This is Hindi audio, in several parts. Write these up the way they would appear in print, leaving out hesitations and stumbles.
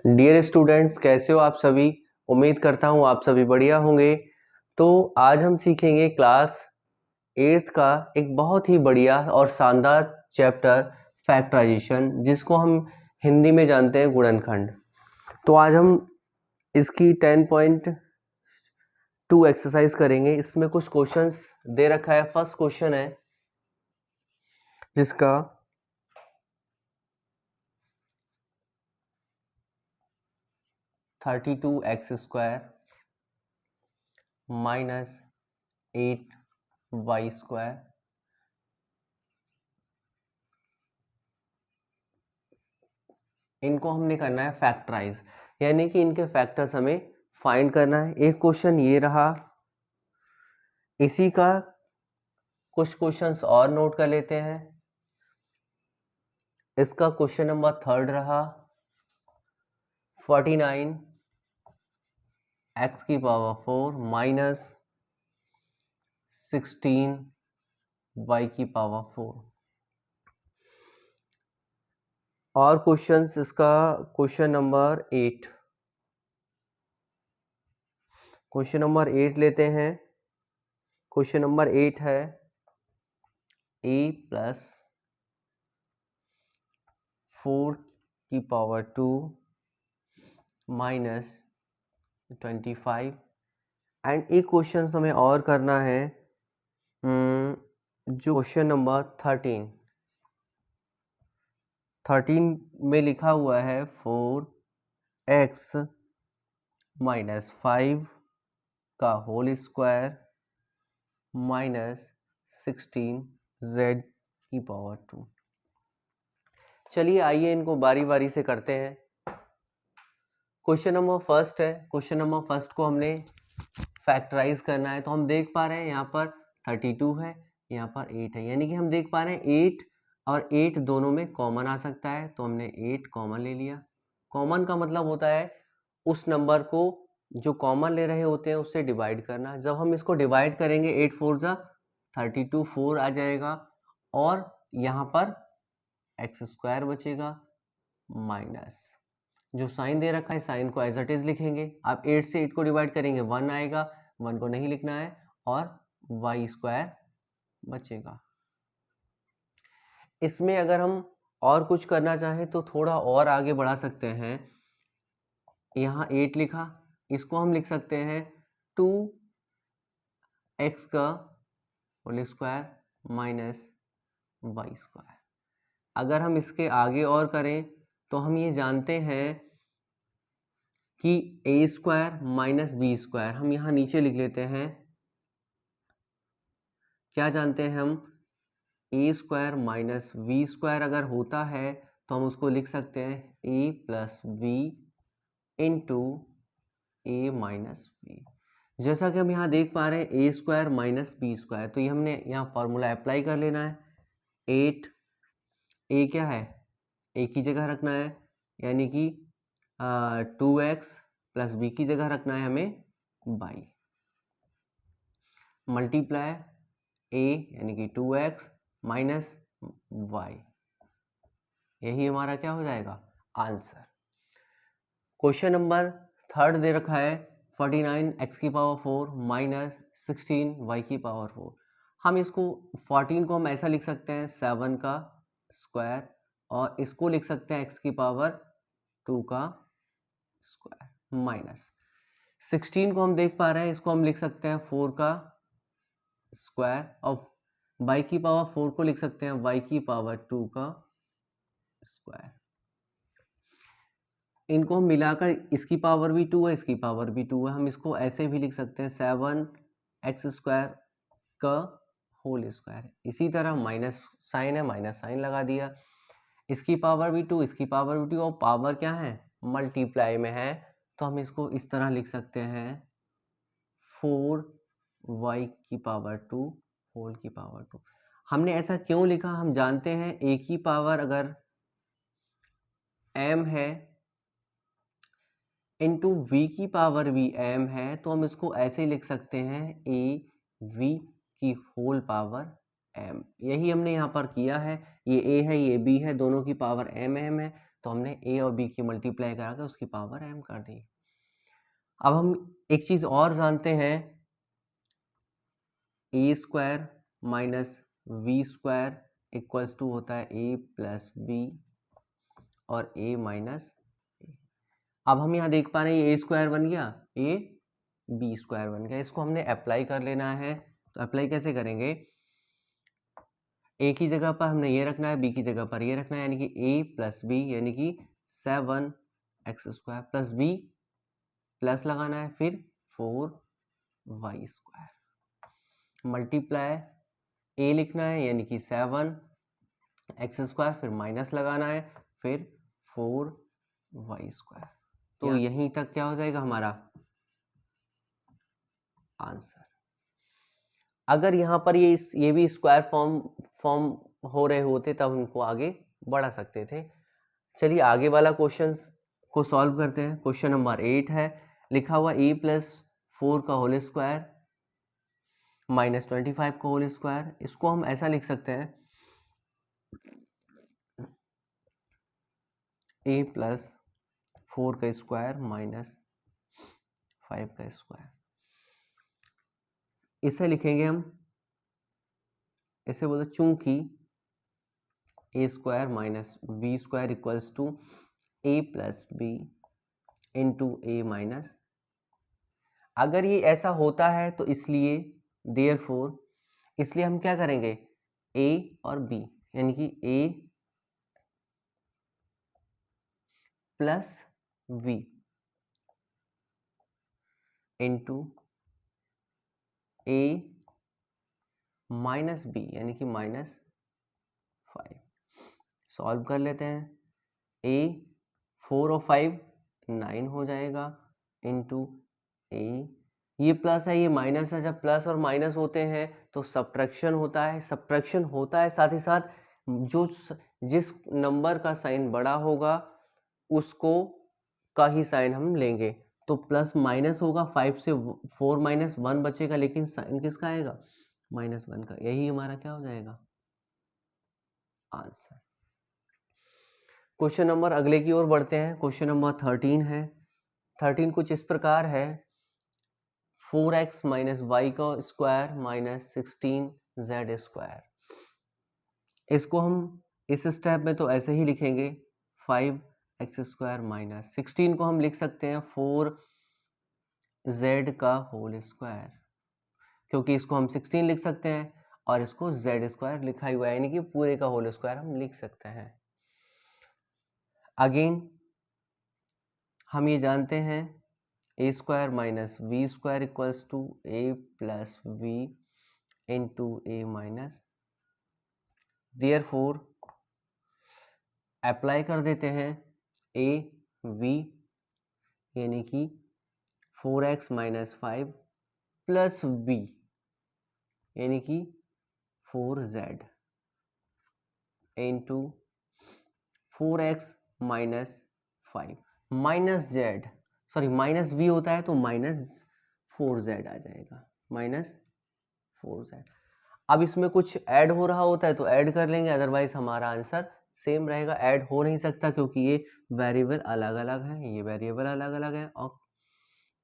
डियर स्टूडेंट्स, कैसे हो आप सभी। उम्मीद करता हूँ आप सभी बढ़िया होंगे। तो आज हम सीखेंगे क्लास 8th का एक बहुत ही बढ़िया और शानदार चैप्टर फैक्टराइजेशन, जिसको हम हिंदी में जानते हैं गुणनखंड। तो आज हम इसकी 10.2 एक्सरसाइज करेंगे। इसमें कुछ क्वेश्चंस दे रखा है। फर्स्ट क्वेश्चन है जिसका 32x² माइनस 8y², इनको हमने करना है फैक्टराइज, यानी कि इनके फैक्टर्स हमें फाइंड करना है। एक क्वेश्चन ये रहा, इसी का कुछ क्वेश्चंस और नोट कर लेते हैं। इसका क्वेश्चन नंबर 3 रहा, 49x⁴ माइनस 16y⁴। और क्वेश्चंस, इसका क्वेश्चन नंबर 8 लेते हैं। क्वेश्चन नंबर 8 है a + 4⁴ माइनस 25। एंड एक क्वेश्चन हमें और करना है, जो क्वेश्चन नंबर 13 में लिखा हुआ है 4x - 5 का होल स्क्वायर माइनस 16z⁴। चलिए आइए इनको बारी बारी से करते हैं। क्वेश्चन नंबर फर्स्ट है। क्वेश्चन नंबर फर्स्ट को हमने फैक्टराइज करना है। तो हम देख पा रहे हैं यहाँ पर 32 है, यहाँ पर 8 है, यानी कि हम देख पा रहे हैं 8 और 8 दोनों में कॉमन आ सकता है। तो हमने 8 कॉमन ले लिया। कॉमन का मतलब होता है उस नंबर को जो कॉमन ले रहे होते हैं उससे डिवाइड करना। जब हम इसको डिवाइड करेंगे 8 4 जा 32, 4 आ जाएगा और यहाँ पर x² बचेगा माइनस, जो साइन दे रखा है साइन को एज इट इज लिखेंगे। आप 8 से 8 को डिवाइड करेंगे 1 आएगा, 1 को नहीं लिखना है और y² बचेगा। इसमें अगर हम और कुछ करना चाहें तो थोड़ा और आगे बढ़ा सकते हैं। यहाँ 8 लिखा, इसको हम लिख सकते हैं 2x² माइनस y²। अगर हम इसके आगे और करें तो हम ये जानते हैं कि a² माइनस b², हम यहाँ नीचे लिख लेते हैं। क्या जानते हैं हम, a² माइनस b² अगर होता है तो हम उसको लिख सकते हैं a + b into a minus b। जैसा कि हम यहाँ देख पा रहे हैं a² माइनस b², तो ये हमने यहाँ फॉर्मूला अप्लाई कर लेना है। 8 a क्या है, a की जगह रखना है, यानी कि 2x + b की जगह रखना है हमें y, मल्टीप्लाई a यानी कि 2x माइनस y। यही हमारा क्या हो जाएगा, आंसर। क्वेश्चन नंबर 3 दे रखा है 49x⁴ माइनस 16y⁴। हम इसको 14 को हम ऐसा लिख सकते हैं 7 का स्क्वायर, और इसको लिख सकते हैं x⁴ का स्क्वायर माइनस 16 को हम देख पा रहे हैं, इसको हम लिख सकते हैं 4 का स्क्वायर, और y⁴ को लिख सकते हैं y⁴ का स्क्वायर। इनको हम मिलाकर, इसकी पावर भी 2 है, इसकी पावर भी 2 है, हम इसको ऐसे भी लिख सकते हैं 7x² का होल स्क्वायर। इसी तरह माइनस साइन है, माइनस साइन लगा दिया। इसकी पावर भी 2, इसकी पावर भी 2, और पावर क्या है, मल्टीप्लाई में है, तो हम इसको इस तरह लिख सकते हैं 4y⁴ होल की पावर 2। हमने ऐसा क्यों लिखा, हम जानते हैं a की पावर अगर m है इंटू v की पावर भी m है, तो हम इसको ऐसे लिख सकते हैं a v की होल पावर m। यही हमने यहाँ पर किया है। ये a है, ये b है, दोनों की पावर m है, तो हमने a और b की मल्टीप्लाई करा के उसकी पावर m कर दी। अब हम एक चीज और जानते हैं, a square minus V square equals to होता है a प्लस बी और a माइनस। अब हम यहाँ देख पा रहे हैं a स्क्वायर बन गया, a b स्क्वायर बन गया। इसको हमने अप्लाई कर लेना है। तो अप्लाई कैसे करेंगे, a की जगह पर हमने ये रखना है, b की जगह पर ये रखना है, यानी कि a प्लस बी यानी कि 7x square plus b plus लगाना है, फिर 4y स्क्वायर मल्टीप्लाई a लिखना है यानी कि 7x स्क्वायर, फिर माइनस लगाना है, फिर 4y स्क्वायर। तो यहीं तक क्या हो जाएगा हमारा आंसर। अगर यहाँ पर ये भी स्क्वायर फॉर्म हो रहे होते तब उनको आगे बढ़ा सकते थे। चलिए आगे वाला क्वेश्चन को सॉल्व करते हैं। क्वेश्चन नंबर 8 है, लिखा हुआ a प्लस 4 का होल स्क्वायर माइनस 25 का होल स्क्वायर। इसको हम ऐसा लिख सकते हैं, a प्लस 4 का स्क्वायर माइनस 5 का स्क्वायर। इसे लिखेंगे हम, इसे बोलते चूंकि a square minus B square equals to a plus B into a minus. अगर ये ऐसा होता है तो इसलिए देयरफॉर, इसलिए हम क्या करेंगे, a और b यानी कि a plus v into a minus B यानी कि माइनस 5। सॉल्व कर लेते हैं, a 4 और 5 9 हो जाएगा इंटू a, ये प्लस है ये माइनस है। जब प्लस और माइनस होते हैं तो सब्ट्रैक्शन होता है, सब्ट्रैक्शन होता है साथ ही साथ जो जिस नंबर का साइन बड़ा होगा उसको का ही साइन हम लेंगे। तो प्लस माइनस होगा, 5 से 4 माइनस 1 बचेगा, लेकिन साइन किसका आएगा, माइनस 1 का। यही हमारा क्या हो जाएगा आंसर। क्वेश्चन नंबर अगले की ओर बढ़ते हैं। क्वेश्चन नंबर 13 है। 13 कुछ इस प्रकार है, 4x माइनस वाई का स्क्वायर माइनस 16z स्क्वायर। इसको हम इस स्टेप में तो ऐसे ही लिखेंगे, 5x स्क्वायर माइनस 16 को हम लिख सकते हैं 4z का होल स्क्वायर, क्योंकि इसको हम 16 लिख सकते हैं और इसको z स्क्वायर लिखा हुआ है, यानी कि पूरे का होल स्क्वायर हम लिख सकते हैं। अगेन हम ये जानते हैं a square minus V square equals to a plus V into a minus. Therefore apply कर देते हैं a v यानी कि 4x माइनस 5 प्लस v यानी कि 4z into 4x minus 5 minus z, sorry minus v होता है तो माइनस 4z आ जाएगा, माइनस 4z। अब इसमें कुछ ऐड हो रहा होता है तो ऐड कर लेंगे, अदरवाइज हमारा आंसर सेम रहेगा। ऐड हो नहीं सकता क्योंकि ये वेरिएबल अलग अलग है, ये वेरिएबल अलग अलग है, और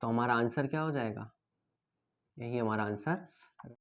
तो हमारा आंसर क्या हो जाएगा, यही हमारा आंसर